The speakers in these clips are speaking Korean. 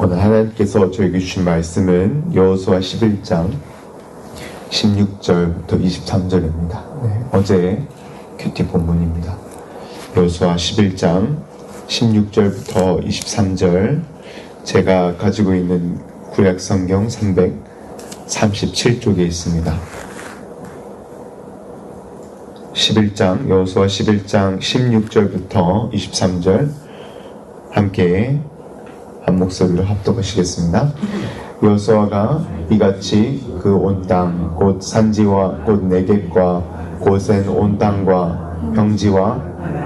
오늘 하나님께서 저에게 주신 말씀은 여호수아 11장 16절부터 23절입니다. 어제 큐티 본문입니다. 여호수아 11장 16절부터 23절, 제가 가지고 있는 구약 성경 337쪽에 있습니다. 여호수아 11장 16절부터 23절 함께 한 목소리로 합독하시겠습니다. 여호수아가 이같이 그 온 땅 곧 산지와 곧 네겝과 고센 온 땅과 평지와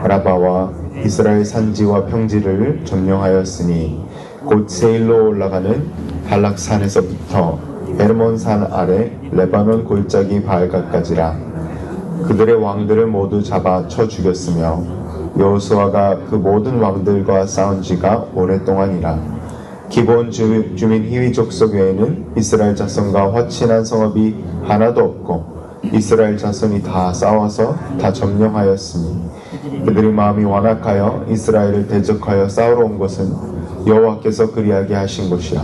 라바와 이스라엘 산지와 평지를 점령하였으니 곧 세일로 올라가는 발락산에서부터 헤르몬산 아래 레바논 골짜기 바알가까지라. 그들의 왕들을 모두 잡아 쳐 죽였으며 여호수아가 그 모든 왕들과 싸운 지가 오랫동안이라. 기본 주민 히위 족속 외에는 이스라엘 자손과 화친한 성읍이 하나도 없고 이스라엘 자손이 다 싸워서 다 점령하였으니 그들의 마음이 완악하여 이스라엘을 대적하여 싸우러 온 것은 여호와께서 그리하게 하신 것이라.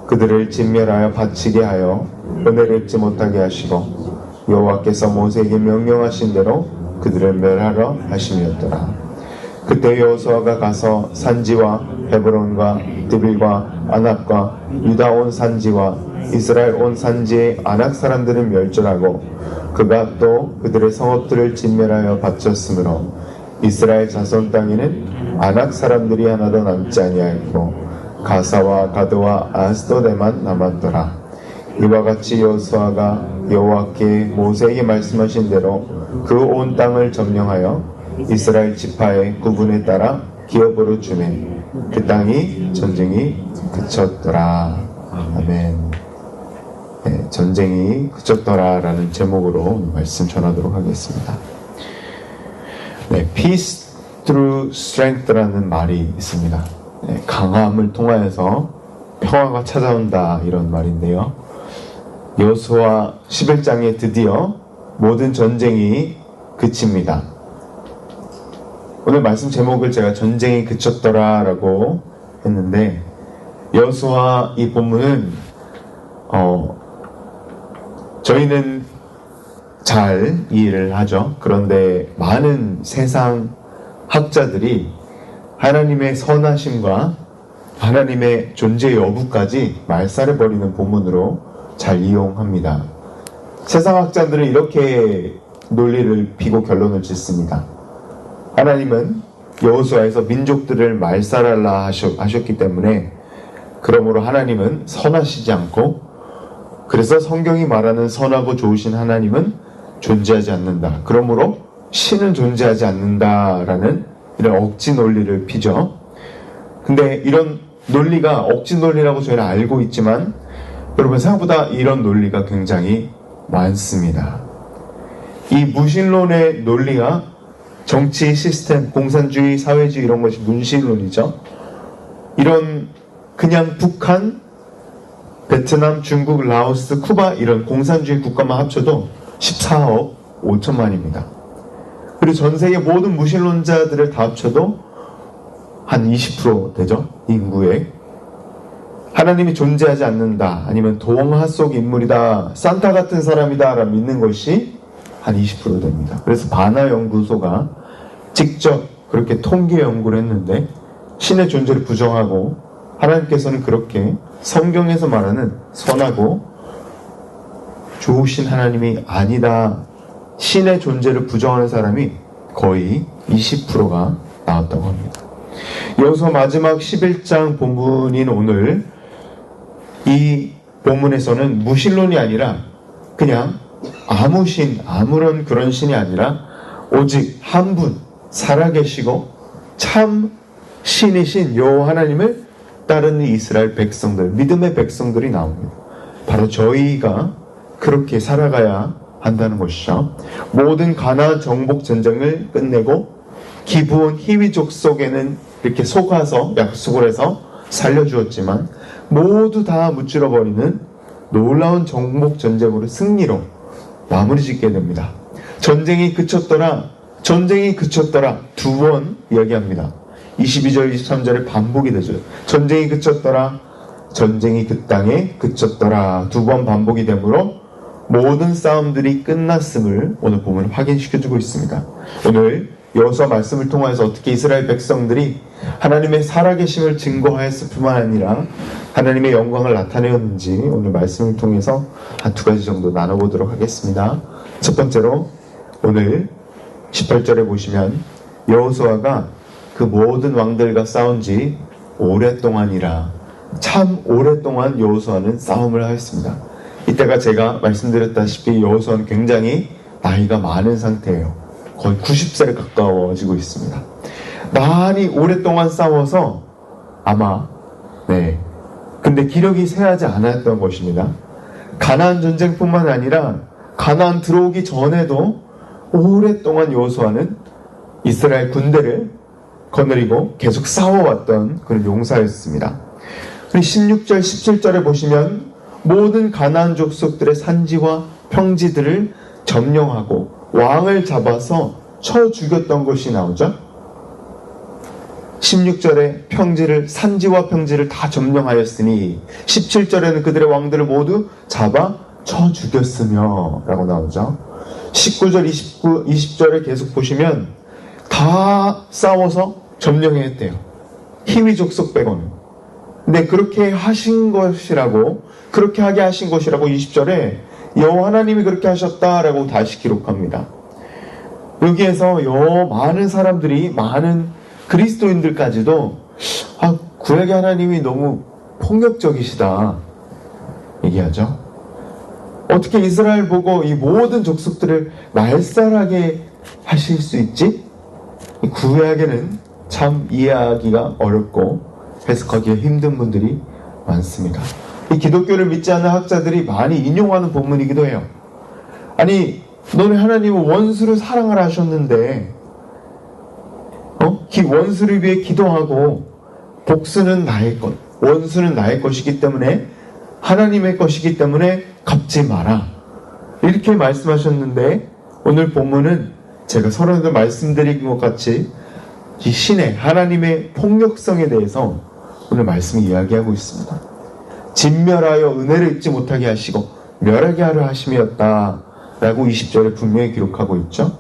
그들을 진멸하여 바치게 하여 은혜를 입지 못하게 하시고 여호와께서 모세에게 명령하신 대로 그들을 멸하러 하심이었더라. 그때 여호수아가 가서 산지와 헤브론과 드빌과 아낙과 유다 온 산지와 이스라엘 온 산지의 아낙 사람들을 멸절하고 그가 또 그들의 성읍들을 진멸하여 바쳤으므로 이스라엘 자손 땅에는 아낙 사람들이 하나도 남지 아니하였고 가사와 가드와 아스도데만 남았더라. 이와 같이 여호수아가 여호와께 모세에게 말씀하신 대로 그 온 땅을 점령하여 이스라엘 지파의 구분에 따라 기업으로 주매 그 땅이 전쟁이 그쳤더라. 아멘. 네, 전쟁이 그쳤더라 라는 제목으로 말씀 전하도록 하겠습니다. 네, Peace through strength라는 말이 있습니다. 네, 강함을 통하여서 평화가 찾아온다, 이런 말인데요. 여호수아 11장에 드디어 모든 전쟁이 그칩니다. 오늘 말씀 제목을 제가 전쟁이 그쳤더라 라고 했는데, 여호수아 이 본문은 저희는 잘 이해를 하죠. 그런데 많은 세상 학자들이 하나님의 선하심과 하나님의 존재 여부까지 말살해 버리는 본문으로 잘 이용합니다. 세상 학자들은 이렇게 논리를 피고 결론을 짓습니다. 하나님은 여호수아에서 민족들을 말살하라 하셨기 때문에, 그러므로 하나님은 선하시지 않고, 그래서 성경이 말하는 선하고 좋으신 하나님은 존재하지 않는다. 그러므로 신은 존재하지 않는다라는 이런 억지 논리를 피죠. 근데 이런 논리가 억지 논리라고 저희는 알고 있지만, 여러분 생각보다 이런 논리가 굉장히 많습니다. 이 무신론의 논리가 정치 시스템, 공산주의, 사회주의 이런 것이 무신론이죠. 이런 그냥 북한, 베트남, 중국, 라오스, 쿠바 이런 공산주의 국가만 합쳐도 14억 5천만입니다. 그리고 전 세계 모든 무신론자들을 다 합쳐도 한 20% 되죠, 인구의. 하나님이 존재하지 않는다, 아니면 동화 속 인물이다, 산타 같은 사람이다 라고 믿는 것이 한 20% 됩니다. 그래서 바나 연구소가 직접 그렇게 통계 연구를 했는데, 신의 존재를 부정하고 하나님께서는 그렇게 성경에서 말하는 선하고 좋으신 하나님이 아니다, 신의 존재를 부정하는 사람이 거의 20%가 나왔다고 합니다. 여기서 마지막 11장 본문인 오늘 이 본문에서는 무신론이 아니라 그냥 아무 신, 아무런 그런 신이 아니라 오직 한 분 살아계시고 참 신이신 여호와 하나님을 따르는 이스라엘 백성들, 믿음의 백성들이 나옵니다. 바로 저희가 그렇게 살아가야 한다는 것이죠. 모든 가나안 정복 전쟁을 끝내고 기브온 히위족 속에는 이렇게 속아서 약속을 해서 살려주었지만 모두 다 무찌러버리는 놀라운 정복 전쟁으로 승리로 마무리 짓게 됩니다. 전쟁이 그쳤더라, 전쟁이 그쳤더라 두 번 이야기합니다. 22절 23절에 반복이 되죠. 전쟁이 그쳤더라, 전쟁이 그 땅에 그쳤더라. 2번 반복이 되므로 모든 싸움들이 끝났음을 오늘 보면 확인시켜주고 있습니다. 오늘 여호수아 말씀을 통해서 어떻게 이스라엘 백성들이 하나님의 살아계심을 증거하였을 뿐만 아니라 하나님의 영광을 나타내었는지 오늘 말씀을 통해서 한 2가지 정도 나눠보도록 하겠습니다. 첫 번째로 오늘 18절에 보시면 여호수아가 그 모든 왕들과 싸운 지 오랫동안이라, 참 오랫동안 여호수아는 싸움을 하였습니다. 이때가 제가 말씀드렸다시피 여호수아는 굉장히 나이가 많은 상태예요. 거의 90세에 가까워지고 있습니다. 많이 오랫동안 싸워서 아마 근데 기력이 쇠하지 않았던 것입니다. 가나안 전쟁뿐만 아니라 가나안 들어오기 전에도 오랫동안 여호수아는 이스라엘 군대를 거느리고 계속 싸워왔던 그런 용사였습니다. 16절, 17절에 보시면 모든 가나안 족속들의 산지와 평지들을 점령하고 왕을 잡아서 쳐 죽였던 것이 나오죠. 16절에 산지와 평지를 다 점령하였으니 17절에는 그들의 왕들을 모두 잡아 쳐 죽였으며 라고 나오죠. 19절, 20절에 계속 보시면 다 싸워서 점령했대요. 히위 족속 빼고는. 근데 그렇게 하게 하신 것이라고 20절에 여호와 하나님이 그렇게 하셨다라고 다시 기록합니다. 여기에서 많은 사람들이, 많은 그리스도인들까지도 구약의 하나님이 너무 폭력적이시다 얘기하죠. 어떻게 이스라엘 보고 이 모든 족속들을 말살하게 하실 수 있지? 구약에는 참 이해하기가 어렵고 해석하기가 힘든 분들이 많습니다. 이 기독교를 믿지 않는 학자들이 많이 인용하는 본문이기도 해요. 아니, 너네 하나님은 원수를 사랑하라 하셨는데 원수를 위해 기도하고 복수는 나의 것, 원수는 나의 것이기 때문에, 하나님의 것이기 때문에 갚지 마라 이렇게 말씀하셨는데, 오늘 본문은 제가 서론에도 말씀드린 것 같이 이 신의 하나님의 폭력성에 대해서 오늘 말씀이 이야기하고 있습니다. 진멸하여 은혜를 잊지 못하게 하시고 멸하게 하려 하심이었다 라고 20절에 분명히 기록하고 있죠.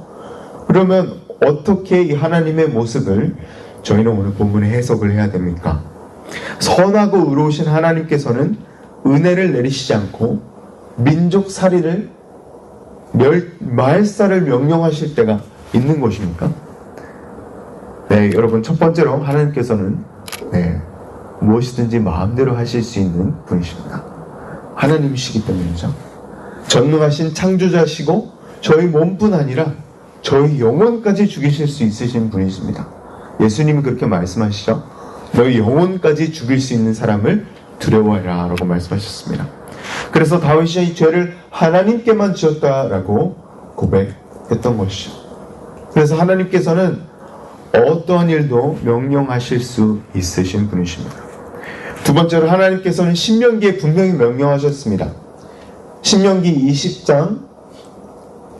그러면 어떻게 이 하나님의 모습을 저희는 오늘 본문에 해석을 해야 됩니까? 선하고 의로우신 하나님께서는 은혜를 내리시지 않고 민족 살이를, 말살을 명령하실 때가 있는 것입니까? 여러분, 첫 번째로 하나님께서는 무엇이든지 마음대로 하실 수 있는 분이십니다. 하나님이시기 때문이죠. 전능하신 창조자시고 저희 몸뿐 아니라 저희 영혼까지 죽이실 수 있으신 분이십니다. 예수님이 그렇게 말씀하시죠. 너희 영혼까지 죽일 수 있는 사람을 두려워해라 라고 말씀하셨습니다. 그래서 다윗이 이 죄를 하나님께만 지었다라고 고백했던 것이죠. 그래서 하나님께서는 어떠한 일도 명령하실 수 있으신 분이십니다. 두 번째로 하나님께서는 신명기에 분명히 명령하셨습니다. 신명기 20장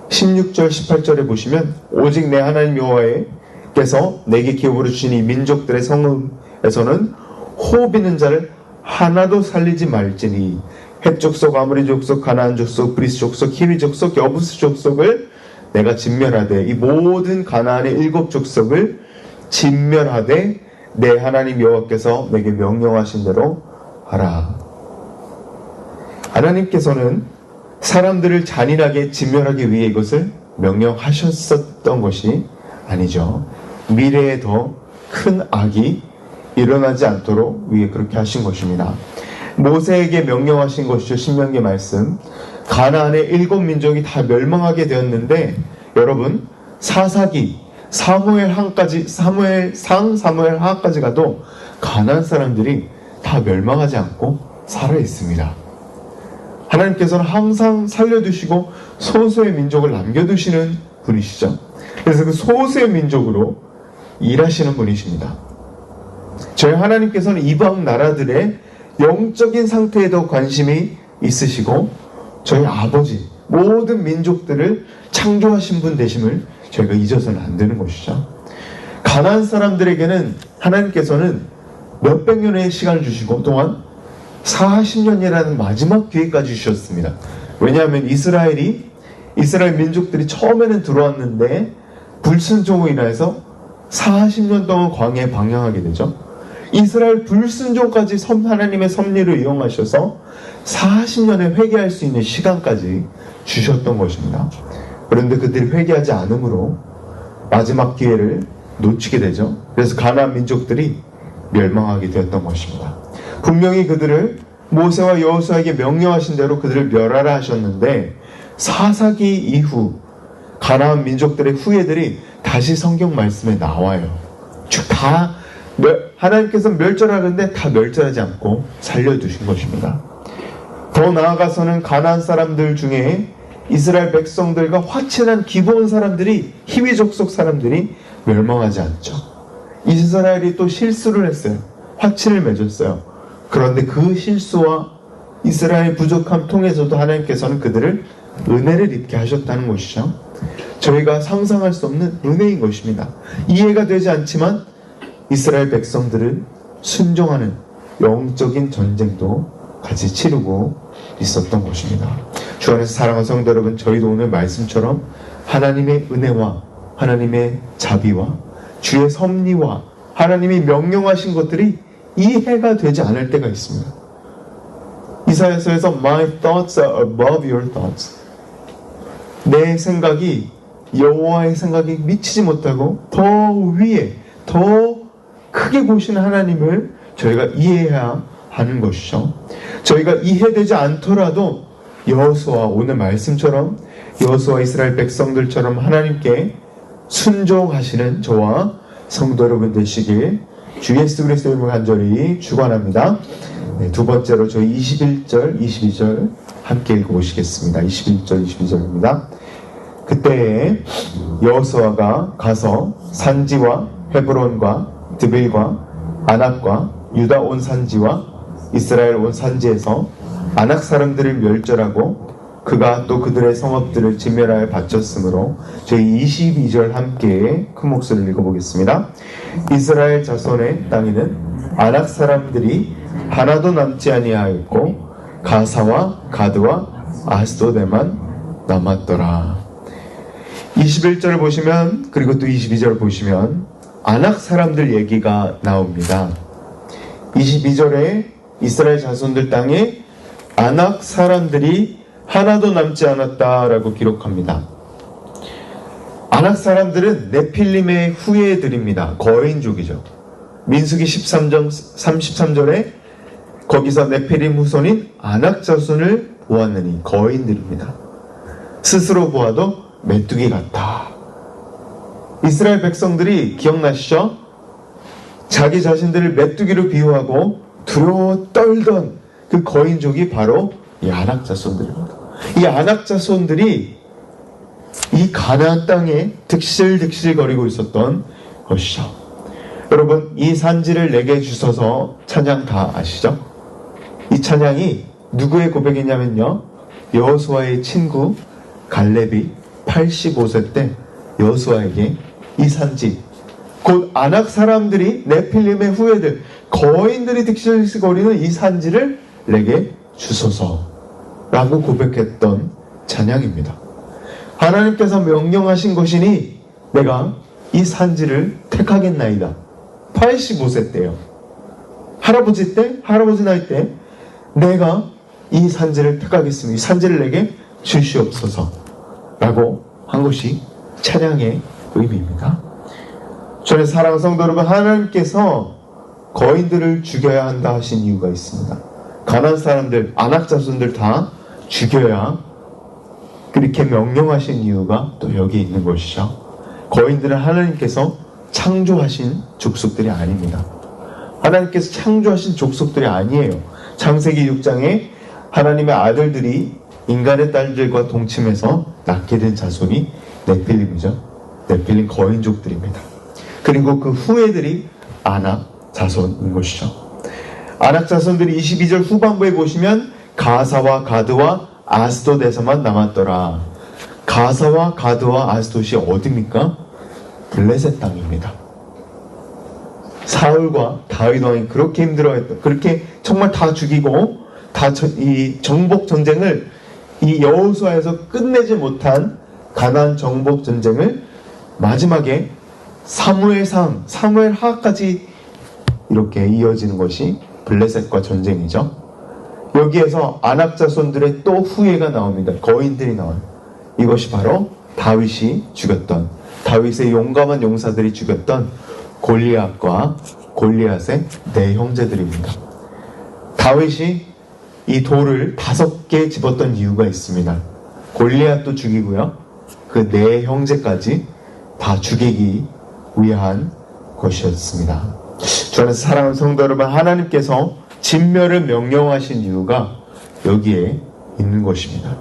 16절 18절에 보시면 오직 내 하나님 여호와께서 내게 기업으로 주신 이 민족들의 성읍에서는 호흡 있는 자를 하나도 살리지 말지니 헷 족속, 아모리 족속, 가나안 족속, 브리스 족속, 히위 족속, 여부스 족속을 내가 진멸하되, 이 모든 가나안의 7 족속을 진멸하되 내 하나님 여호와께서 내게 명령하신 대로 하라. 하나님께서는 사람들을 잔인하게 진멸하기 위해 이것을 명령하셨었던 것이 아니죠. 미래에 더 큰 악이 일어나지 않도록 위해 그렇게 하신 것입니다. 모세에게 명령하신 것이죠. 신명기 말씀. 가나안의 7 민족이 다 멸망하게 되었는데, 여러분, 사사기 사무엘 하까지 가도 가나안 사람들이 다 멸망하지 않고 살아 있습니다. 하나님께서는 항상 살려두시고 소수의 민족을 남겨두시는 분이시죠. 그래서 그 소수의 민족으로 일하시는 분이십니다. 저희 하나님께서는 이방 나라들의 영적인 상태에도 관심이 있으시고 저희 아버지 모든 민족들을 창조하신 분 되심을 저희가 잊어서는 안 되는 것이죠. 가나안 사람들에게는 하나님께서는 몇백 년의 시간을 주시고, 또한 40년이라는 마지막 기회까지 주셨습니다. 왜냐하면 이스라엘 민족들이 처음에는 들어왔는데 불순종으로 인해서 40년 동안 광야에 방향하게 되죠. 이스라엘 불순종까지 하나님의 섭리를 이용하셔서 40년에 회개할 수 있는 시간까지 주셨던 것입니다. 그런데 그들이 회개하지 않으므로 마지막 기회를 놓치게 되죠. 그래서 가나안 민족들이 멸망하게 되었던 것입니다. 분명히 그들을 모세와 여호수아에게 명령하신 대로 그들을 멸하라 하셨는데 사사기 이후 가나안 민족들의 후예들이 다시 성경 말씀에 나와요. 다 하나님께서 멸절하는데 다 멸절하지 않고 살려두신 것입니다. 더 나아가서는 가나안 사람들 중에 이스라엘 백성들과 화친한 기브온 사람들이, 히위 족속 사람들이 멸망하지 않죠. 이스라엘이 또 실수를 했어요. 화친을 맺었어요. 그런데 그 실수와 이스라엘 부족함 통해서도 하나님께서는 그들을 은혜를 입게 하셨다는 것이죠. 저희가 상상할 수 없는 은혜인 것입니다. 이해가 되지 않지만 이스라엘 백성들을 순종하는 영적인 전쟁도 같이 치르고 있었던 것입니다. 주 안에서 사랑하는 성도 여러분, 저희도 오늘 말씀처럼 하나님의 은혜와 하나님의 자비와 주의 섭리와 하나님이 명령하신 것들이 이해가 되지 않을 때가 있습니다. 이사야서에서 My thoughts are above your thoughts. 내 생각이 여호와의 생각이 미치지 못하고 더 위에 더 크게 보시는 하나님을 저희가 이해해야 하는 것이죠. 저희가 이해되지 않더라도 여호수아, 오늘 말씀처럼 여호수아 이스라엘 백성들처럼 하나님께 순종하시는 저와 성도 여러분 되시길 주 예수 그리스도의 이름으로 간절히 축원합니다. 두 번째로 저희 21절, 22절 함께 읽어보시겠습니다. 21절, 22절입니다. 그때에 여호수아가 가서 산지와 헤브론과 드빌과 아낙과 유다 온 산지와 이스라엘 온 산지에서 아낙 사람들을 멸절하고 그가 또 그들의 성읍들을 진멸하여 바쳤으므로 저희 22절 함께 큰 목소리를 읽어보겠습니다. 이스라엘 자손의 땅에는 아낙 사람들이 하나도 남지 아니하였고 가사와 가드와 아스도데만 남았더라. 21절을 보시면, 그리고 또 22절을 보시면 아낙 사람들 얘기가 나옵니다. 22절에 이스라엘 자손들 땅에 아낙 사람들이 하나도 남지 않았다라고 기록합니다. 아낙 사람들은 네필림의 후예들입니다. 거인족이죠. 민수기 13장 33절에 거기서 네필림 후손인 아낙 자손을 보았느니 거인들입니다. 스스로 보아도 메뚜기 같다. 이스라엘 백성들이 기억나시죠? 자기 자신들을 메뚜기로 비유하고 두려워 떨던 그 거인족이 바로 이 아낙 자손들입니다. 이 아낙 자손들이 이 가나안 땅에 득실득실거리고 있었던 것이죠. 여러분, 이 산지를 내게 주셔서 찬양 다 아시죠? 이 찬양이 누구의 고백이냐면요, 여호수아의 친구 갈렙이 85세 때 여호수아에게 이 산지, 곧 아낙 사람들이 네필림의 후예들, 거인들이 득실득실거리는 이 산지를 내게 주소서라고 고백했던 찬양입니다. 하나님께서 명령하신 것이니 내가 이 산지를 택하겠나이다. 85세 때요. 할아버지 나이 때 내가 이 산지를 택하겠습니다. 이 산지를 내게 주시옵소서 라고 한 것이 찬양의 의미입니다. 저는 사랑하는 성도 여러분, 하나님께서 거인들을 죽여야 한다 하신 이유가 있습니다. 가나안 사람들, 아낙 자손들 다 죽여야 그렇게 명령하신 이유가 또 여기 있는 것이죠. 거인들은 하나님께서 창조하신 족속들이 아닙니다. 하나님께서 창조하신 족속들이 아니에요. 창세기 6장에 하나님의 아들들이 인간의 딸들과 동침해서 낳게 된 자손이 네필림이죠. 네필림 거인족들입니다. 그리고 그 후예들이 아낙 자손인 것이죠. 아낙 자손들이 22절 후반부에 보시면 가사와 가드와 아스돗에서만 남았더라. 가사와 가드와 아스돗이 어디입니까? 블레셋 땅입니다. 사울과 다윗 왕이 그렇게 힘들어했던, 그렇게 정말 다 죽이고 이 정복 전쟁을 이 여호수아에서 끝내지 못한 가나안 정복 전쟁을 마지막에 사무엘 하까지 이렇게 이어지는 것이 블레셋과 전쟁이죠. 여기에서 아낙 자손들의 또 후예가 나옵니다. 거인들이 나와요. 이것이 바로 다윗이 죽였던, 다윗의 용감한 용사들이 죽였던 골리앗과 골리앗의 네 형제들입니다. 다윗이 이 돌을 5개 집었던 이유가 있습니다. 골리앗도 죽이고요, 그 네 형제까지 다 죽이기 위한 것이었습니다. 주 안에서 사랑하는 성도 여러분, 하나님께서 진멸을 명령하신 이유가 여기에 있는 것입니다.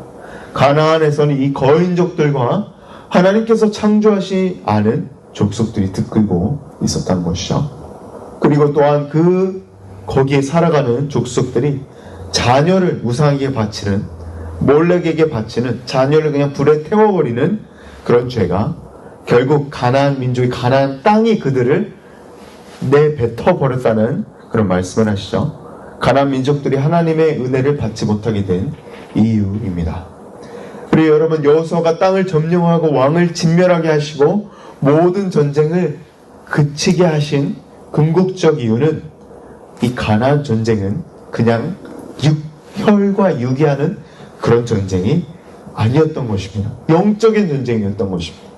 가나안에서는 이 거인족들과 하나님께서 창조하시 않은 족속들이 들끓고 있었다는 것이죠. 그리고 또한 거기에 살아가는 족속들이 자녀를 우상에게 바치는, 몰렉에게 바치는, 자녀를 그냥 불에 태워버리는 그런 죄가 결국 가나안 민족이, 가나안 땅이 그들을 내뱉어 버렸다는 그런 말씀을 하시죠. 가나안 민족들이 하나님의 은혜를 받지 못하게 된 이유입니다. 그리고 여러분, 여호수아가 땅을 점령하고 왕을 진멸하게 하시고 모든 전쟁을 그치게 하신 궁극적 이유는, 이 가나안 전쟁은 그냥 혈과 육이 하는 그런 전쟁이 아니었던 것입니다. 영적인 전쟁이었던 것입니다.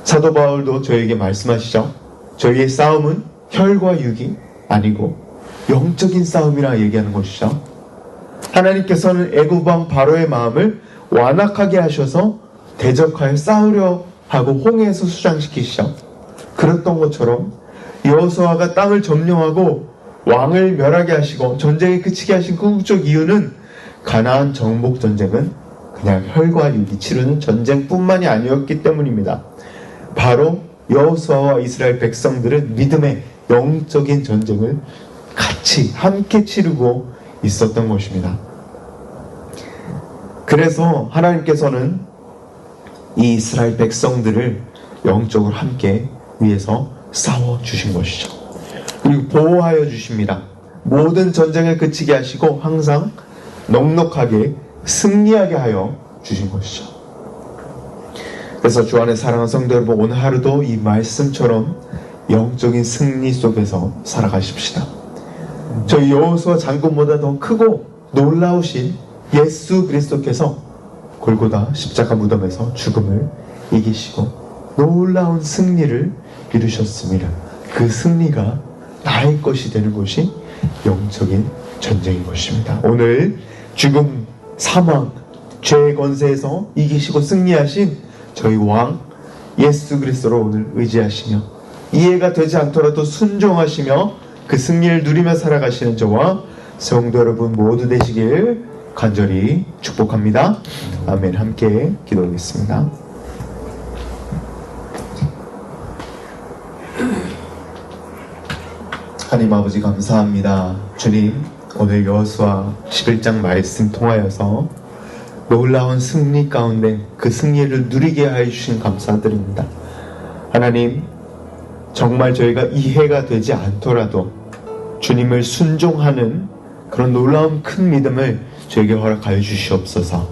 사도 바울도 저에게 말씀하시죠. 저희의 싸움은 혈과 육이 아니고 영적인 싸움이라 얘기하는 것이죠. 하나님께서는 애굽 왕 바로의 마음을 완악하게 하셔서 대적하여 싸우려 하고 홍해에서 수장시키시죠. 그랬던 것처럼 여호수아가 땅을 점령하고 왕을 멸하게 하시고 전쟁을 그치게 하신 궁극적 이유는, 가나안 정복 전쟁은 그냥 혈과 육이 치르는 전쟁뿐만이 아니었기 때문입니다. 바로 여호수아와 이스라엘 백성들은 믿음의 영적인 전쟁을 같이 함께 치르고 있었던 것입니다. 그래서 하나님께서는 이 이스라엘 백성들을 영적으로 함께 위해서 싸워주신 것이죠. 그리고 보호하여 주십니다. 모든 전쟁을 그치게 하시고 항상 넉넉하게 승리하게 하여 주신 것이죠. 그래서 주 안에 사랑하는 성도 여러분, 오늘 하루도 이 말씀처럼 영적인 승리 속에서 살아가십시다. 저희 여호수아 장군보다 더 크고 놀라우신 예수 그리스도께서 골고다 십자가 무덤에서 죽음을 이기시고 놀라운 승리를 이루셨습니다. 그 승리가 나의 것이 되는 것이 영적인 전쟁인 것입니다. 오늘 죽음, 사망, 죄의 권세에서 이기시고 승리하신 저희 왕 예수 그리스도를 오늘 의지하시며, 이해가 되지 않더라도 순종하시며 그 승리를 누리며 살아가시는 저와 성도 여러분 모두 되시길 간절히 축복합니다. 아멘. 함께 기도하겠습니다. 하나님 아버지 감사합니다. 주님, 오늘 여호수아 11장 말씀 통하여서 놀라운 승리 가운데 그 승리를 누리게 하여 주신 감사드립니다. 하나님, 정말 저희가 이해가 되지 않더라도 주님을 순종하는 그런 놀라운 큰 믿음을 저에게 허락하여 주시옵소서.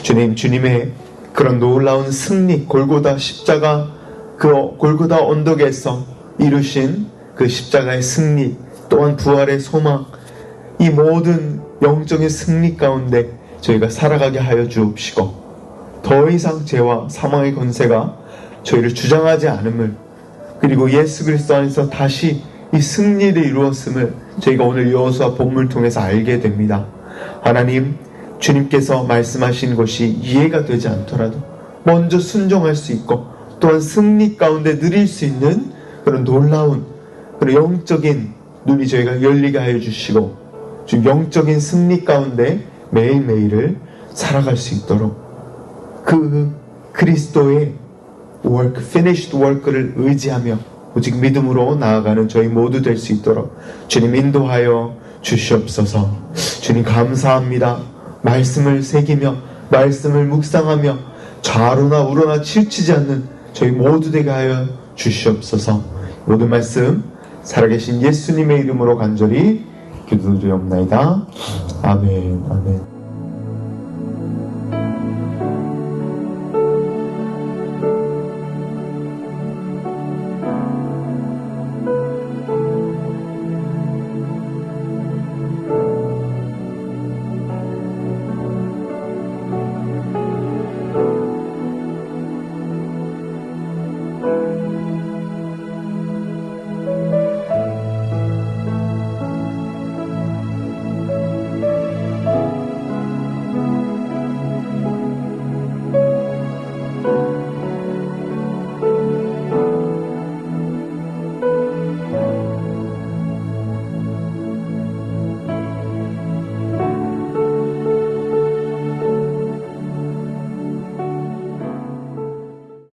주님, 주님의 그런 놀라운 승리, 골고다 십자가, 그 골고다 언덕에서 이루신 그 십자가의 승리, 또한 부활의 소망, 이 모든 영적인 승리 가운데 저희가 살아가게 하여 주옵시고, 더 이상 죄와 사망의 권세가 저희를 주장하지 않음을, 그리고 예수 그리스도 안에서 다시 이 승리를 이루었음을 저희가 오늘 여호수아 본문을 통해서 알게 됩니다. 하나님, 주님께서 말씀하신 것이 이해가 되지 않더라도 먼저 순종할 수 있고, 또한 승리 가운데 누릴 수 있는 그런 놀라운 그런 영적인 눈이 저희가 열리게 하여 주시고, 지금 영적인 승리 가운데 매일매일을 살아갈 수 있도록 그 그리스도의 work, finished work를 의지하며 오직 믿음으로 나아가는 저희 모두 될 수 있도록 주님 인도하여 주시옵소서. 주님 감사합니다. 말씀을 새기며 말씀을 묵상하며 좌로나 우로나 치우치지 않는 저희 모두 되게 하여 주시옵소서. 모든 말씀 살아계신 예수님의 이름으로 간절히 기도드리옵나이다. 아멘. 아멘.